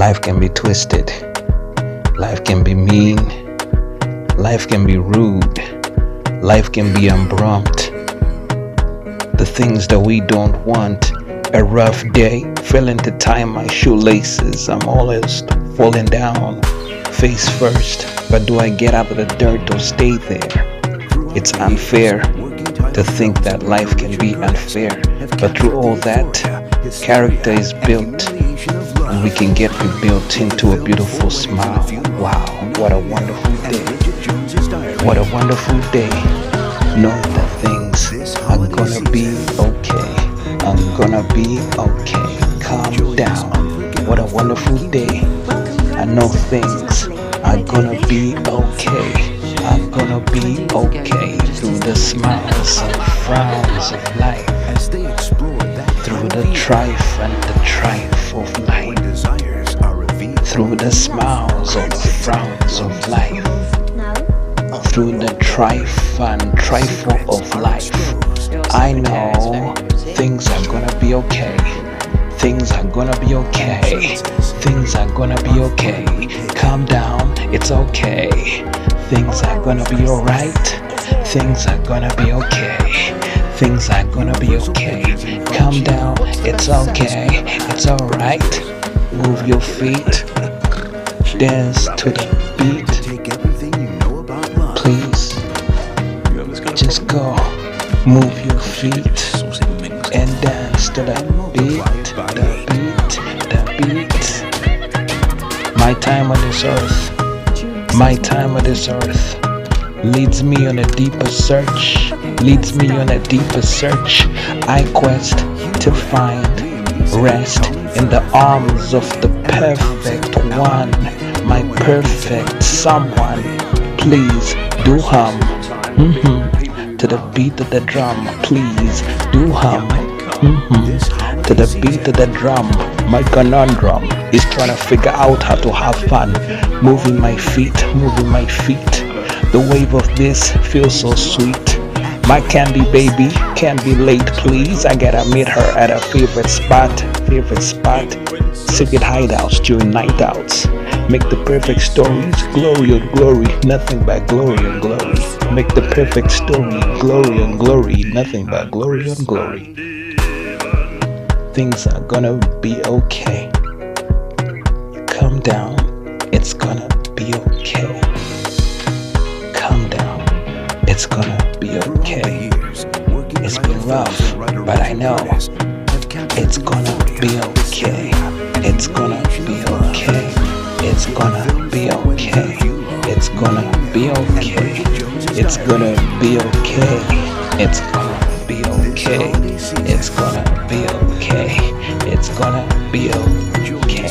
Life can be twisted. Life can be mean. Life can be rude. Life can be unprompt. The things that we don't want. A rough day, failing to tie my shoelaces. I'm always falling down, face first. But do I get out of the dirt or stay there? It's unfair to think that life can be unfair. But through all that, character is built, and we can get rebuilt into a beautiful smile. Wow, what a wonderful day. What a wonderful day. Knowing that things are gonna be okay. I'm gonna be okay. Calm down. What a wonderful day. I know things are gonna be okay. I'm gonna be okay. Through the smiles and frowns of life. Through the strife and the trife of life. Through the smiles and the frowns of life. Through the strife and trifle of life. I know things are gonna be okay. Things are gonna be okay. Things are gonna be okay. Calm down, it's okay. Things are gonna be alright. Things are gonna be okay. Things are gonna be okay. Calm down, it's okay. It's alright. Move your feet. Dance to the beat. Please, just go. Move your feet and dance to the beat, the beat, the beat. My time on this earth, my time on this earth leads me on a deeper search, leads me on a deeper search. I quest to find rest in the arms of the perfect one, my perfect someone. Please do hum. To the beat of the drum, please do hum. To the beat of the drum, my conundrum is trying to figure out how to have fun. Moving my feet, moving my feet. The wave of this feels so sweet. My candy baby can't be late, please. I gotta meet her at a favorite spot. Secret hideouts during night outs. Make the perfect stories, glory on glory, nothing but glory on glory. Make the perfect story, glory on glory, nothing but glory on glory. Things are gonna be okay. Calm down, it's gonna be okay. Calm down, it's gonna be okay. It's been rough, but I know it's gonna be okay. It's gonna be okay. It's gonna be okay. It's gonna be okay. It's gonna be okay. It's gonna be okay. It's gonna be okay. It's gonna be okay.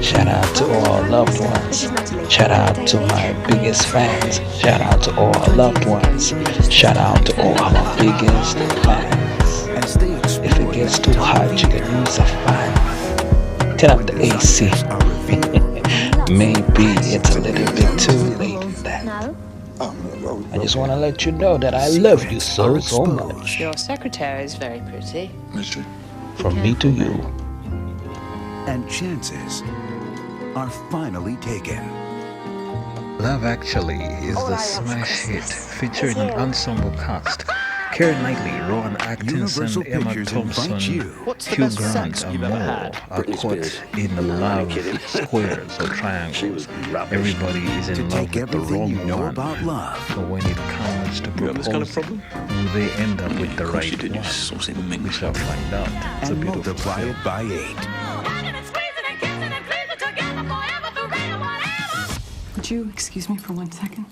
Shout out to all loved ones. Shout out to my biggest fans. Shout out to all loved ones. Shout out to all our biggest fans. If it gets too hot, you can use a fan. Turn up the AC. Maybe it's a little bit too late for that. I just want to let you know that I love you so much. Your secretary is very pretty. Mystery. From me to you. And chances are finally taken. Love Actually is the smash hit featuring an ensemble cast. Keira Knightley, Rowan Universal Atkinson, Emma Pictures Thompson, invites you. Hugh Grant, and more are caught in love squares or triangles. Everybody is in To love take with the everything wrong you know one. about love. But when it comes to You have this kind of proposing, problem? will they end up with the Of course right you did, you one? saucy We minx. shall find out. It's a And beautiful multiply film. it by 8. Would you excuse me for 1 second?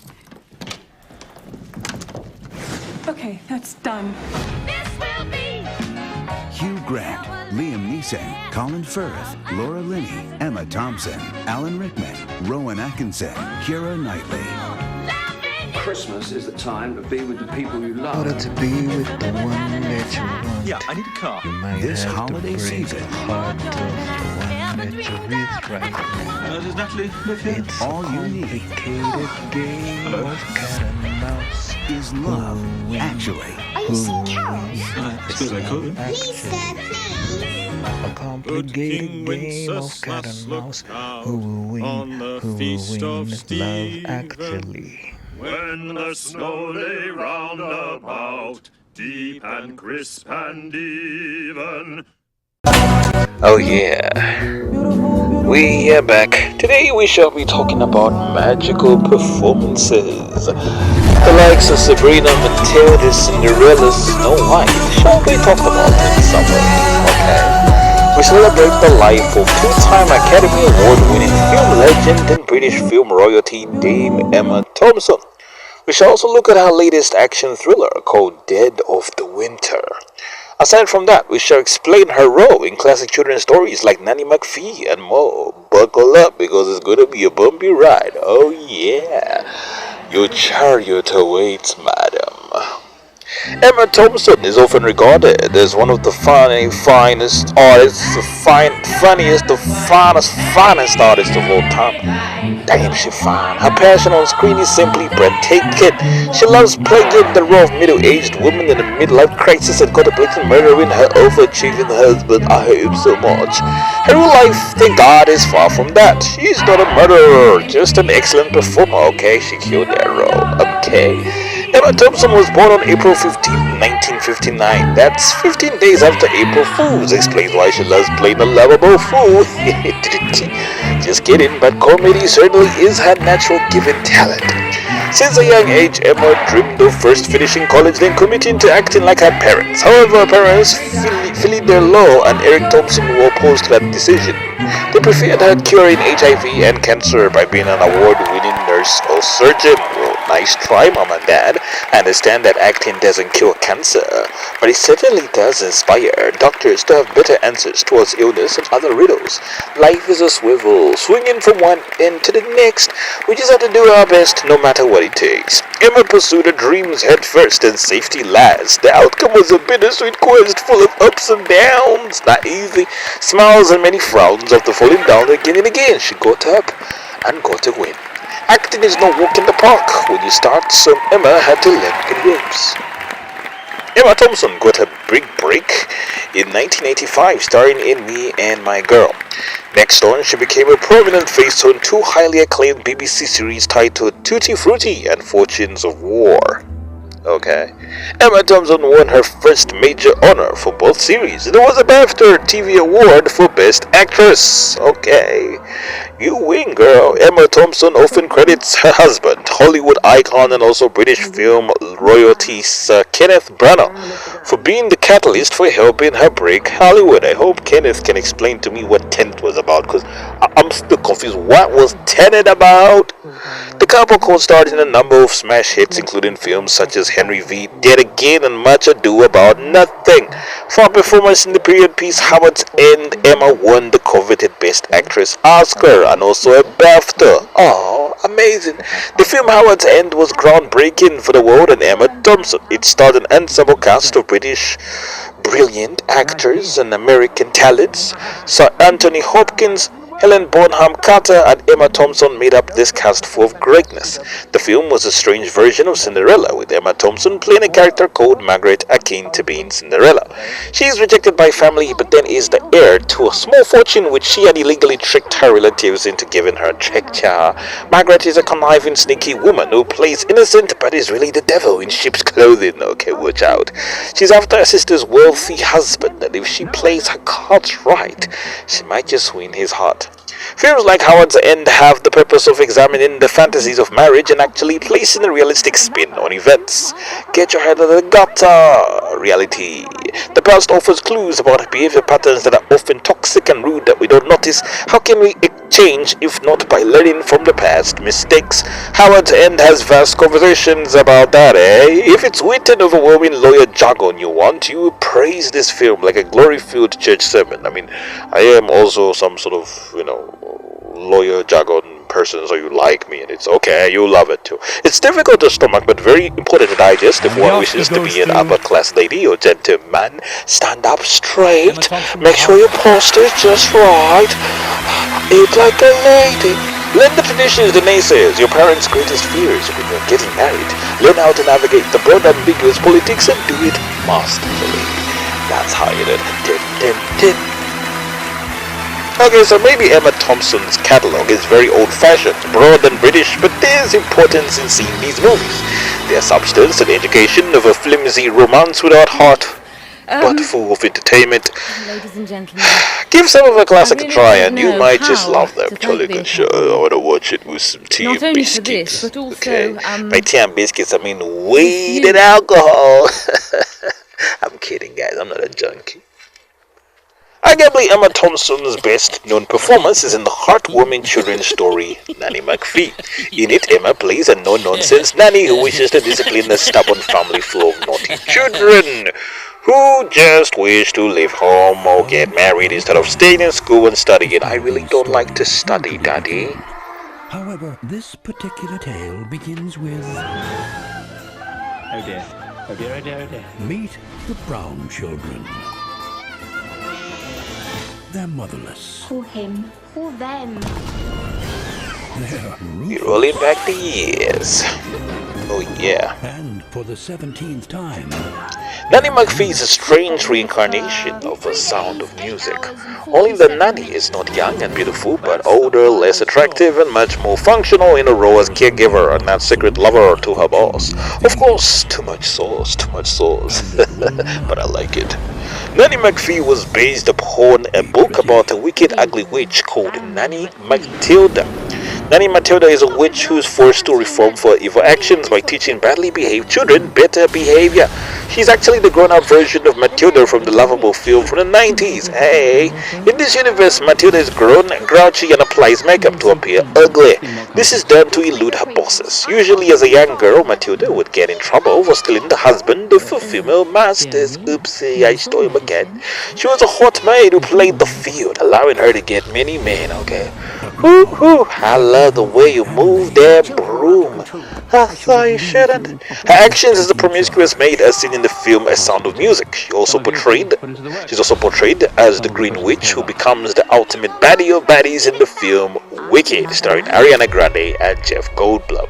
Okay, that's done. Hugh Grant, Liam Neeson, Colin Firth, Laura Linney, Emma Thompson, Alan Rickman, Rowan Atkinson, Keira Knightley. Christmas is the time to be with the people you In love. order to be with the one that you want, Yeah, I need a car. you might This have holiday to break season. the heart of the one that you're with right now. Does Natalie live here? It's All a you need. complicated game of cat and mouse. Is love actually? Are you seeing Carol? As good as I could. Lisa, please. A complicated game of cat and mouse. Who will win? Who will win? It's love actually. When the snow lay round about, deep and crisp and even. Oh yeah, we are back. Today we shall be talking about magical performances. The likes of Sabrina, Matilda, Cinderella, Snow White shall be talked about in summer. Okay. We celebrate the life of two-time Academy Award-winning film legend and British film royalty Dame Emma Thompson. We shall also look at her latest action thriller called Dead of the Winter. Aside from that, we shall explain her role in classic children's stories like Nanny, McPhee, and more. Buckle up because it's going to be a bumpy ride. Oh yeah, your chariot awaits, madam. Emma Thompson is often regarded as one of the finest artists of all time. Damn, she fine. Her passion on screen is simply breathtaking. She loves playing the role of middle-aged woman in a midlife crisis and contemplating murdering her overachieving husband. I hope so much. Her real life, thank God, is far from that. She's not a murderer, just an excellent performer. Okay, she killed that role. Okay. Emma Thompson was born on April 15, 1959. That's 15 days after April Fools. Explains why she loves playing a lovable fool. Just kidding, but comedy certainly is her natural given talent. Since a young age, Emma dreamed of first finishing college, then committing to acting like her parents. However, her parents, Philly Law and Eric Thompson, were opposed to that decision. They preferred her curing HIV and cancer by being an award-winning nurse or surgeon. Well, nice try, Mom and Dad. I understand that acting doesn't cure cancer, but it certainly does inspire doctors to have better answers towards illness and other riddles. Life is a swivel, swinging from one end to the next. We just have to do our best no matter what it takes. Emma pursued her dreams head first and safety last. The outcome was a bittersweet quest full of ups and downs. Not easy. Smiles and many frowns after falling down again and again. She got up and got a win. Acting is no walk in the park when you start, so Emma had to learn the ropes. Emma Thompson got her big break in 1985, starring in Me and My Girl. Next on, she became a prominent face on two highly acclaimed BBC series titled Tutti Frutti and Fortunes of War. Okay. Emma Thompson won her first major honor for both series. It was a BAFTA TV award for Best Actress. Okay. You win, girl. Emma Thompson often credits her husband, Hollywood icon and also British film royalty Sir Kenneth Branagh, for being the catalyst for helping her break Hollywood. I hope Kenneth can explain to me what Tenet was about, because I'm still confused. What was Tenet about? The couple co-starred in a number of smash hits, including films such as Henry V, Dead Again, and Much Ado About Nothing. For her performance in the period piece Howard's End, Emma won the coveted Best Actress Oscar and also a BAFTA. Oh, amazing. The film Howard's End was groundbreaking for the world and Emma Thompson. It starred an ensemble cast of British brilliant actors and American talents. Sir Anthony Hopkins, Helen Bonham Carter, and Emma Thompson made up this cast full of greatness. The film was a strange version of Cinderella, with Emma Thompson playing a character called Margaret, akin to being Cinderella. She is rejected by family, but then is the heir to a small fortune which she had illegally tricked her relatives into giving her. Margaret is a conniving, sneaky woman who plays innocent but is really the devil in sheep's clothing. Okay, watch out. She's after her sister's wealthy husband, and if she plays her cards right, she might just win his heart. Films like Howard's End have the purpose of examining the fantasies of marriage and actually placing a realistic spin on events. Get your head out of the gutter. Reality. The past offers clues about behavior patterns that are often toxic and rude that we don't notice. How can we change if not by learning from the past mistakes? Howard's End has vast conversations about that, eh? If it's wit and overwhelming lawyer jargon you want, you praise this film like a glory-filled church sermon. I mean, I am also some sort of, lawyer jargon person, so you like me, and it's okay, you love it too. It's difficult to stomach, but very important to digest if one wishes to be an upper-class lady or gentleman. Stand up straight, make sure your posture is just right, eat like a lady. Learn the traditions, the naysayers, your parents' greatest fears when you're getting married. Learn how to navigate the broad ambiguous politics and do it masterfully. That's how you do it. Okay, so maybe Emma Thompson's catalog is very old-fashioned, broad and British, but there's importance in seeing these movies. There's substance and education of a flimsy romance without heart, but full of entertainment. Ladies and gentlemen, Give some of her classic a really try don't and you know might just how love them. to Jolly thank good the show. I want to watch it with some tea not and only for biscuits. this, but also, okay. By tea and biscuits, I mean weed you. and alcohol. I'm kidding, guys. I'm not a junkie. Arguably, Emma Thompson's best-known performance is in the heartwarming children's story, Nanny McPhee. In it, Emma plays a no-nonsense nanny who wishes to discipline the stubborn family full of naughty children who just wish to live home or get married instead of staying in school and studying. I really don't like to study, Daddy. However, this particular tale begins with... Oh dear. Oh dear, oh dear, oh dear. Meet the Brown children. They're motherless. Or him, or them. They're You're rolling back the years. Oh yeah. And for the 17th time, Nanny McPhee is a strange reincarnation of a sound of music. Only the nanny is not young and beautiful, but older, less attractive, and much more functional in a role as caregiver and not secret lover to her boss. Of course, too much sauce, but I like it. Nanny McPhee was based upon a book about a wicked, ugly witch called Nanny Matilda. Nanny Matilda is a witch who is forced to reform for evil actions by teaching badly behaved children better behavior. She's actually the grown-up version of Matilda from the lovable film from the 90s. Hey! In this universe, Matilda is grown, grouchy, and applies makeup to appear ugly. This is done to elude her bosses. Usually as a young girl, Matilda would get in trouble for stealing the husband of her female masters. Oopsie, I stole him again. She was a hot maid who played the field, allowing her to get many men, okay? Woo-hoo, I love the way you move that broom. I thought you shouldn't. Her actions as a promiscuous maid are seen in the film A Sound of Music. She's also portrayed as the Green Witch who becomes the ultimate baddie of baddies in the film Wicked, starring Ariana Grande and Jeff Goldblum.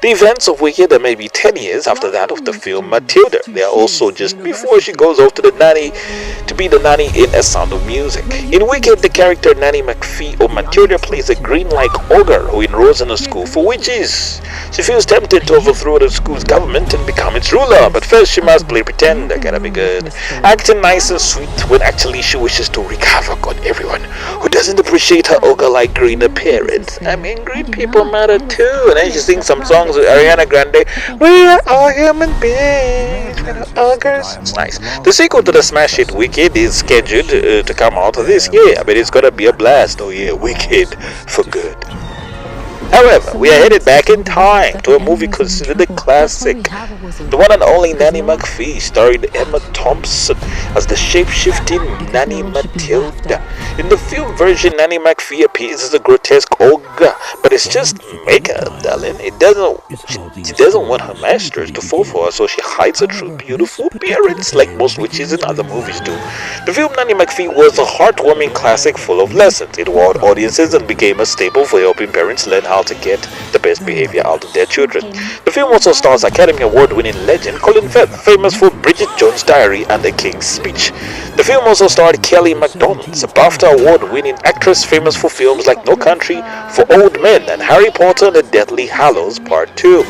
The events of Wicked are maybe 10 years after that of the film Matilda. They are also just before she goes off to be the nanny in A Sound of Music. In Wicked, the character Nanny McPhee or Matilda plays a green-like ogre who enrolls in a school for witches. She feels tempted to overthrow the school's government and become its ruler, but first she must play pretend, gotta be good, acting nice and sweet when actually she wishes to wreak havoc on everyone who doesn't appreciate her ogre-like green appearance. I mean, green people matter too. And then she sings some songs with Ariana Grande. We are all human beings, we're not ogres. It's nice. The sequel to the smash hit Wicked is scheduled to come out this year. I mean, it's gonna be a blast. Oh yeah, Wicked for good. However, we are headed back in time to a movie considered a classic. The one and only Nanny McPhee, starring Emma Thompson as the shape-shifting Nanny Matilda. In the film version, Nanny McPhee appears as a grotesque ogre, but it's just makeup, darling. She doesn't want her masters to fall for her, so she hides her true beautiful appearance like most witches in other movies do. The film Nanny McPhee was a heartwarming classic full of lessons. It wowed audiences and became a staple for helping parents learn how to get the best behavior out of their children. The film also stars Academy Award-winning legend Colin Firth, famous for Bridget Jones' Diary and The King's Speech. The film also starred Kelly Macdonald, a BAFTA Award-winning actress famous for films like No Country for Old Men and Harry Potter and the Deathly Hallows Part 2.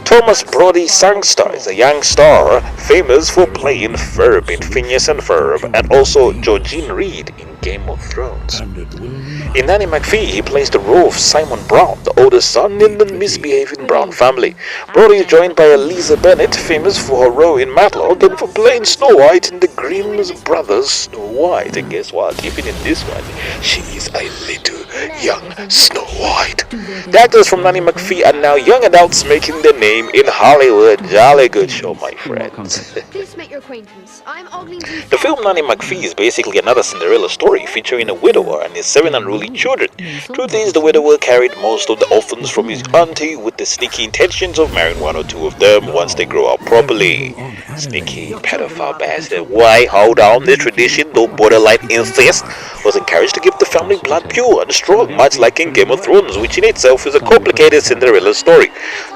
Thomas Brody Sangster is a young star famous for playing Ferb in Phineas and Ferb and also Georgine Reed in Game of Thrones. In Nanny McPhee, he plays the role of Simon Brown, the oldest son in the misbehaving Brown family. Brody is joined by Eliza Bennett, famous for her role in Matlock and for playing Snow White in the Grimm's Brothers Snow White. And guess what? Even in this one, she is a little young Snow White. The actors from Nanny McPhee are now young adults making their name in Hollywood. Jolly good show, my friends. Please make your acquaintance. I'm Ogling. The film Nanny McPhee is basically another Cinderella story featuring a widower and his 7 unruly children. Truth is, the widower carried most of the orphans from his auntie with the sneaky intentions of marrying 1 or 2 of them once they grow up properly. Sneaky pedophile bastard. Why? Hold on, the tradition, no borderline incest. was encouraged to keep the family blood pure and strong, much like in Game of Thrones, which in itself is a complicated Cinderella story.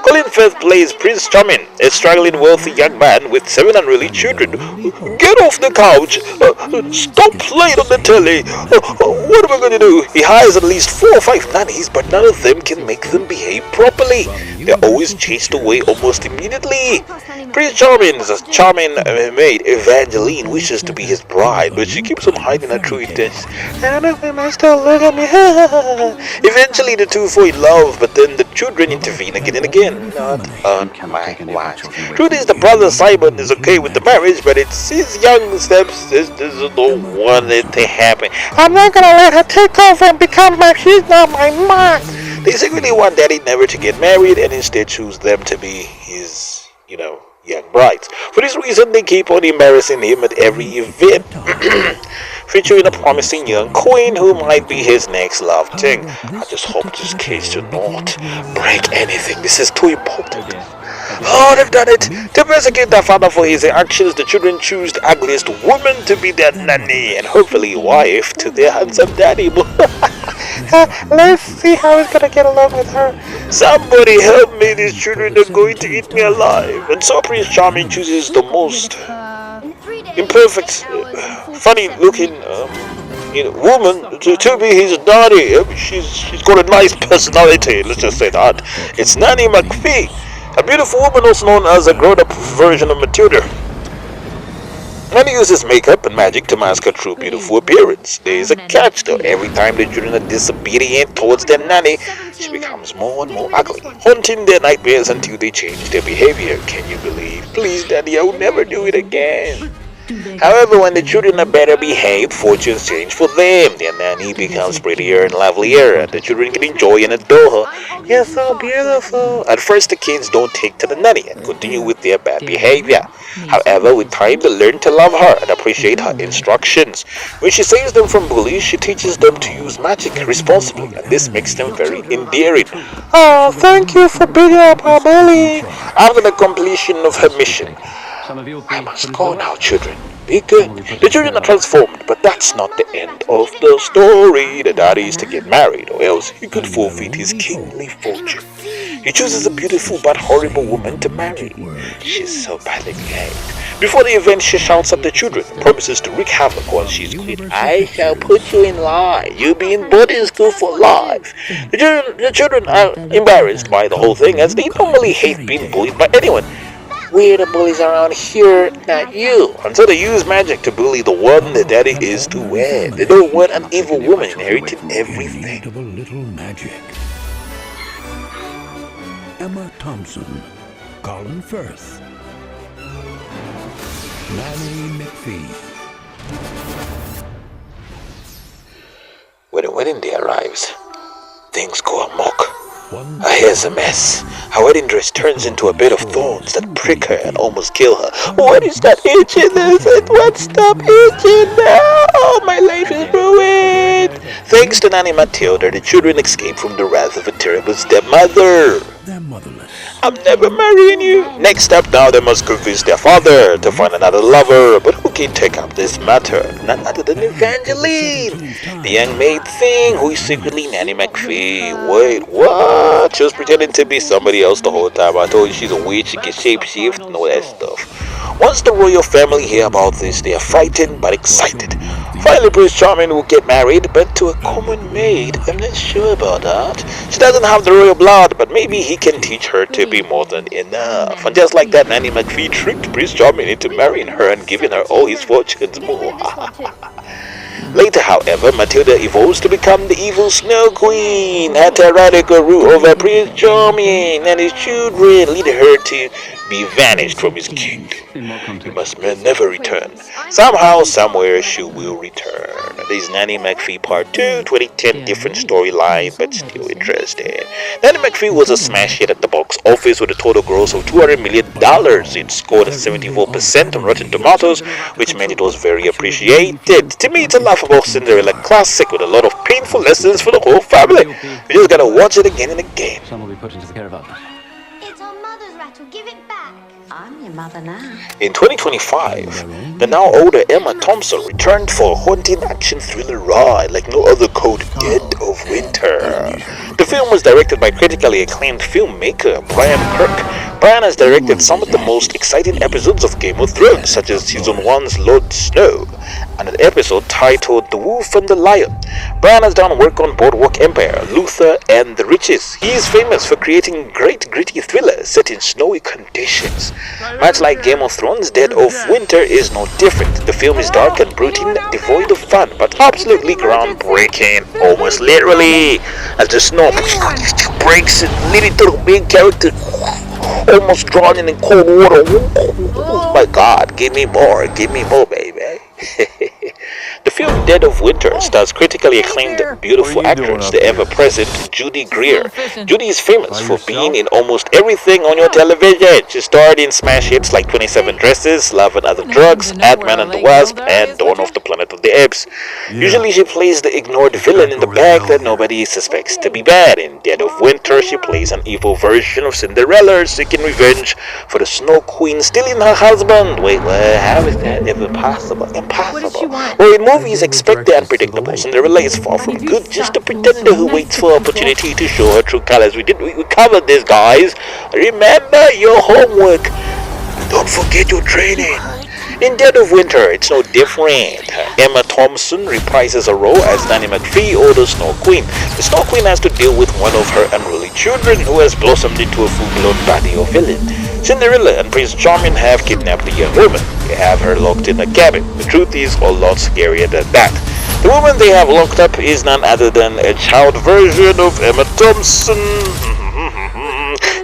Colin Firth plays Prince Charming, a struggling wealthy young man with 7 unruly children. Get off the couch! Stop playing on the telly! What am I going to do? He hires at least 4 or 5 nannies, but none of them can make them behave properly. They're always chased away almost immediately. Prince Charming's charming maid Evangeline wishes to be his bride, but she keeps on hiding her true intentions. I don't know if my master will look at me. Eventually the two fall in love, but then the children intervene again and again. Not on my watch. Truth is, the brother Simon is okay with the marriage, but it's his young stepsister who don't want it to happen. I'm not gonna let her take over and become she's not my mom. They secretly want Daddy never to get married and instead choose them to be his, young brides. For this reason, they keep on embarrassing him at every event, featuring a promising young queen who might be his next love thing. I just hope this case should not break anything. This is too important. Oh, they've done it! To persecute their father for his actions, the children choose the ugliest woman to be their nanny and hopefully wife to their handsome daddy. Let's see how he's gonna get along with her. Somebody help me, these children are going to eat me alive. And so Prince Charming chooses the most imperfect, funny-looking woman to be his nanny. She's got a nice personality, let's just say that. It's Nanny McPhee, a beautiful woman also known as a grown-up version of Matilda. Nanny uses makeup and magic to mask her true beautiful appearance. There is a catch though. Every time the children are disobedient towards their nanny, she becomes more and more ugly, haunting their nightmares until they change their behavior. Can you believe? Please, Daddy, I will never do it again. However, when the children are better behaved, fortunes change for them. Their nanny becomes prettier and lovelier, and the children can enjoy and adore her. You're so beautiful. At first, the kids don't take to the nanny and continue with their bad behavior. However, with time, they learn to love her and appreciate her instructions. When she saves them from bullies, she teaches them to use magic responsibly, and this makes them very endearing. Oh, thank you for beating up our bully. After the completion of her mission, I must go now, children. Be good. The children are transformed, but that's not the end of the story. The daddy is to get married, or else he could forfeit his kingly fortune. He chooses a beautiful but horrible woman to marry. She's so badly behaved. Before the event, she shouts at the children and promises to wreak havoc once she's quit. I shall put you in line. You'll be in boarding school for life. The children are embarrassed by the whole thing, as they normally hate being bullied by anyone. We're the bullies around here, not you. And so they use magic to bully the one the daddy is to wed. They don't want an evil woman inheriting everything. Little magic. Emma Thompson, Colin Firth, Nanny McPhee. When the wedding day arrives, things go amok. Here's a mess. Her wedding dress turns into a bed of thorns that prick her and almost kill her. What is that itching? It won't stop itching now. My life is ruined. Thanks to Nanny Matilda, the children escape from the wrath of a terrible stepmother. They're motherless. I'm never marrying you. Next step now, they must convince their father to find another lover. But who can take up this matter? None other than Evangeline, the young maid thing who is secretly Nanny McPhee. Wait, what? She was pretending to be somebody else the whole time. I told you she's a witch, she can shapeshift and all that stuff. Once the royal family hear about this, they are frightened but excited. Finally, Prince Charming will get married, but to a common maid. I'm not sure about that. She doesn't have the royal blood, but maybe he can teach her to be more than enough. And just like that, Nanny McPhee tricked Prince Charming into marrying her and giving her all his fortunes more. Later, however, Matilda evolves to become the evil Snow Queen. Her tyrannical rule over Prince Charming and his children lead her to be vanished from his kingdom. He must never return. Somehow, somewhere, she will return. This is Nanny McPhee Part 2, 2010, different storyline, but still interesting. Nanny McPhee was a smash hit at the box office with a total gross of $200 million. It scored 74% on Rotten Tomatoes, which meant it was very appreciated. To me, it's a laughable Cinderella classic with a lot of painful lessons for the whole family. You just gotta watch it again and again. Some will be put into the caravan. It's our mother's rattle. Give it back. I'm your mother now. In 2025, the now older Emma Thompson returned for a haunting action thriller ride like no other called Dead of Winter. The film was directed by critically acclaimed filmmaker Brian Kirk. Brian has directed some of the most exciting episodes of Game of Thrones, such as Season 1's Lord Snow, and an episode titled The Wolf and the Lion. Brian has done work on Boardwalk Empire, Luther, and The Riches. He is famous for creating great gritty thrillers set in snowy conditions. Much like Game of Thrones, Dead of Winter is no different. The film is dark and brooding, devoid of fun, but absolutely groundbreaking, almost literally, as the snow breaks and leading to the main character almost drowning in cold water. Oh my God, give me more, baby. The film Dead of Winter stars critically acclaimed beautiful actress, the ever-present Judy Greer. Judy is famous for being in almost everything on your television. She starred in smash hits like 27 Dresses, Love and Other Drugs, Ant-Man and the Wasp, and Dawn of the Planet of the Apes. Usually she plays the ignored villain in the bag that nobody suspects to be bad. In Dead of Winter, she plays an evil version of Cinderella seeking revenge for the Snow Queen stealing her husband. Wait, what? How is that ever possible? Impossible. Well, in movies, expect the unpredictable. Cinderella is far from good, just a pretender who waits for opportunity to show her true colors. We covered this, guys. Remember your homework. Don't forget your training. In Dead of Winter, it's no different. Emma Thompson reprises her role as Nanny McPhee or the Snow Queen. The Snow Queen has to deal with one of her unruly children who has blossomed into a full-blown baddie or villain. Cinderella and Prince Charming have kidnapped the young woman. They have her locked in a cabin. The truth is a lot scarier than that. The woman they have locked up is none other than a child version of Emma Thompson.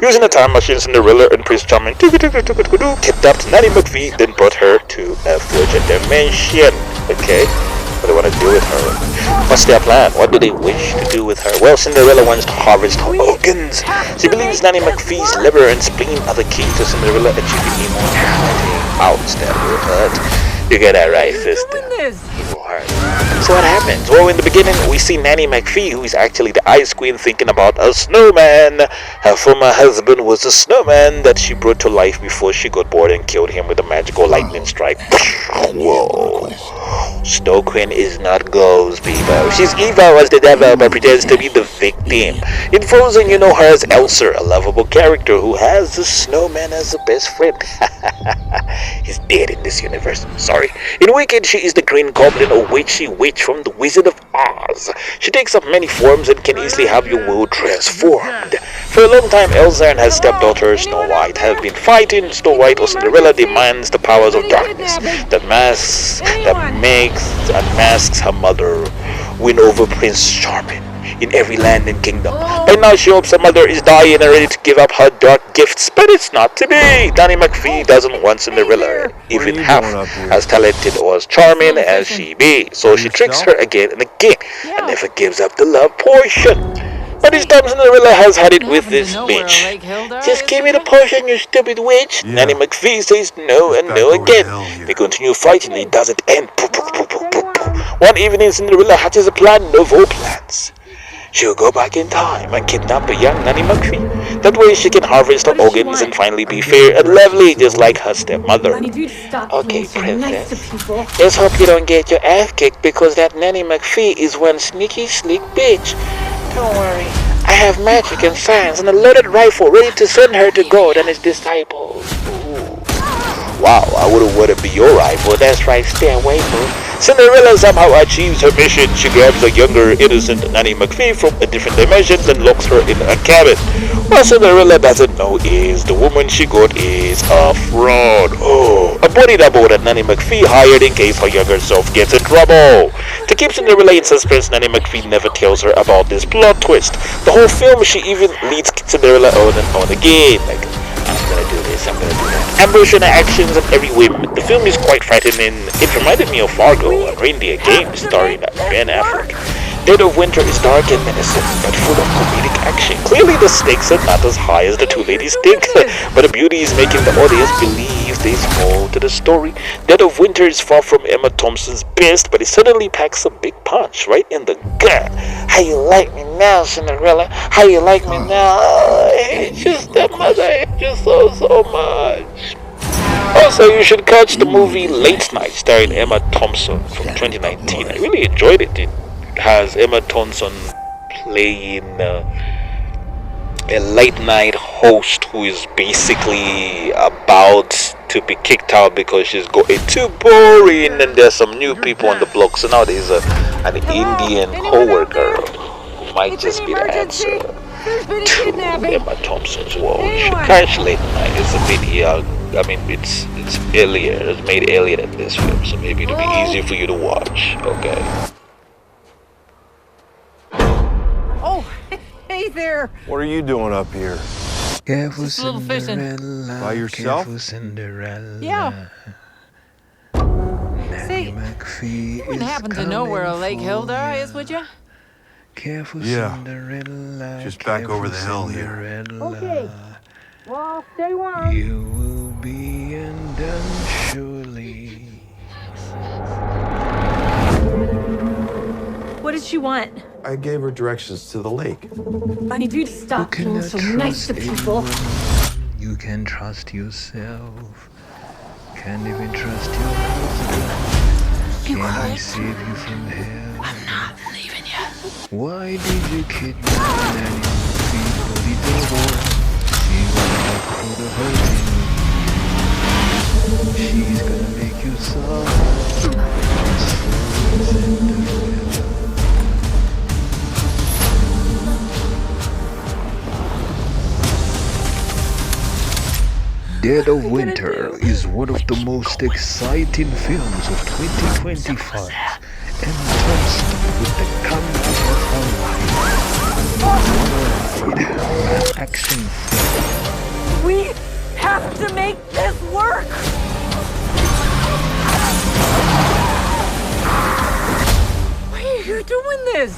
Using a time machine, Cinderella and Prince Charming kidnapped Nanny McPhee, then brought her to a future dimension. Okay, what do they want to do with her? What's their plan? What do they wish to do with her? Well, Cinderella wants to harvest her organs. She believes Nanny McPhee's liver and spleen are the key to Cinderella achieving immortality. Ouch, that will hurt. You get that right, sister. It will hurt. So what happens? Well, in the beginning, we see Nanny McPhee, who is actually the Ice Queen, thinking about a snowman. Her former husband was a snowman that she brought to life before she got bored and killed him with a magical lightning strike. Whoa. Snow Queen is not ghost, people. She's evil as the devil, but pretends to be the victim. In Frozen, you know her as Elsa, a lovable character who has the snowman as a best friend. He's dead in this universe. Sorry. In Wicked, she is the Green Goblin, a witchy witch from the Wizard of Oz. She takes up many forms and can easily have your world transformed. For a long time, Elsa and her stepdaughter Snow White have been fighting. Snow White or Cinderella demands the powers of darkness that masks her mother, win over Prince Charming in every land and kingdom. By now she hopes her mother is dying and ready to give up her dark gifts, but it's not to be. Nanny McPhee doesn't want Cinderella even half as talented or as charming as she be, so she tricks her again and again and never gives up the love portion. But this time Cinderella has had it with this bitch. Just give me the potion, you stupid witch. Yeah. Nanny McPhee says no and no again. They continue fighting and it doesn't end. One evening Cinderella hatches a plan of all plans. She'll go back in time and kidnap the young Nanny McPhee. That way she can harvest her organs and finally be fair and lovely just like her stepmother. Okay, princess. Just hope you don't get your ass kicked because that Nanny McPhee is one sneaky, slick bitch. Don't worry. I have magic and science and a loaded rifle ready to send her to God and his disciples. Ooh. Wow, I wouldn't want to be your rival. That's right, stay away, boo. Cinderella somehow achieves her mission. She grabs a younger, innocent Nanny McPhee from a different dimension and locks her in a cabin. What Cinderella doesn't know is the woman she got is a fraud. Oh, a body double that Nanny McPhee hired in case her younger self gets in trouble. To keep Cinderella in suspense, Nanny McPhee never tells her about this plot twist. The whole film, she even leads Cinderella on and on again. Like, I'm gonna do this, I'm gonna do that. Ambush and actions of every whim. The film is quite frightening. It reminded me of Fargo, a reindeer game starring Ben Affleck. Dead of Winter is dark and menacing, but full of comedic action. Clearly the stakes are not as high as the two ladies think, but the beauty is making the audience believe there's more to the story. Dead of Winter is far from Emma Thompson's best, but it suddenly packs a big punch right in the gut. How you like me now, Cinderella? How you like me now? Oh, I hate you, stepmother. I hate you so much. Also, you should catch the movie Late Night starring Emma Thompson from 2019. I really enjoyed it. It has Emma Thompson playing a late night host who is basically about to be kicked out because she's going too boring and there's some new people on the block. So now there's an Indian co-worker who might just be the answer to Emma Thompson's world. You should catch Late Night. It's a bit young. I mean, it's earlier. It's made earlier than this film, so maybe it'll be easier for you to watch. Okay. Oh, hey there. What are you doing up here? Careful, Just a little fishing. Cinderella. By yourself? Careful, Cinderella. Yeah. Nanny Say, McPhee you wouldn't happen to know where a Lake Hildar is, would you? Careful, Yeah. Cinderella. Just back over the hill here. Okay. Well, stay warm. You will be undone surely. What did she want? I gave her directions to the lake. I need you to stop being so nice to people. You can trust yourself. Can't even trust your husband. Can I save you from hell? I'm not leaving yet. Why did you kidnap Nanny before the devil? She will not put a hurt in you. She's gonna make you soft. Dead of Winter is one of the most exciting films of 2025. Emma Thompson with the camera of her life. An action film. We have to make this work. Why are you doing this?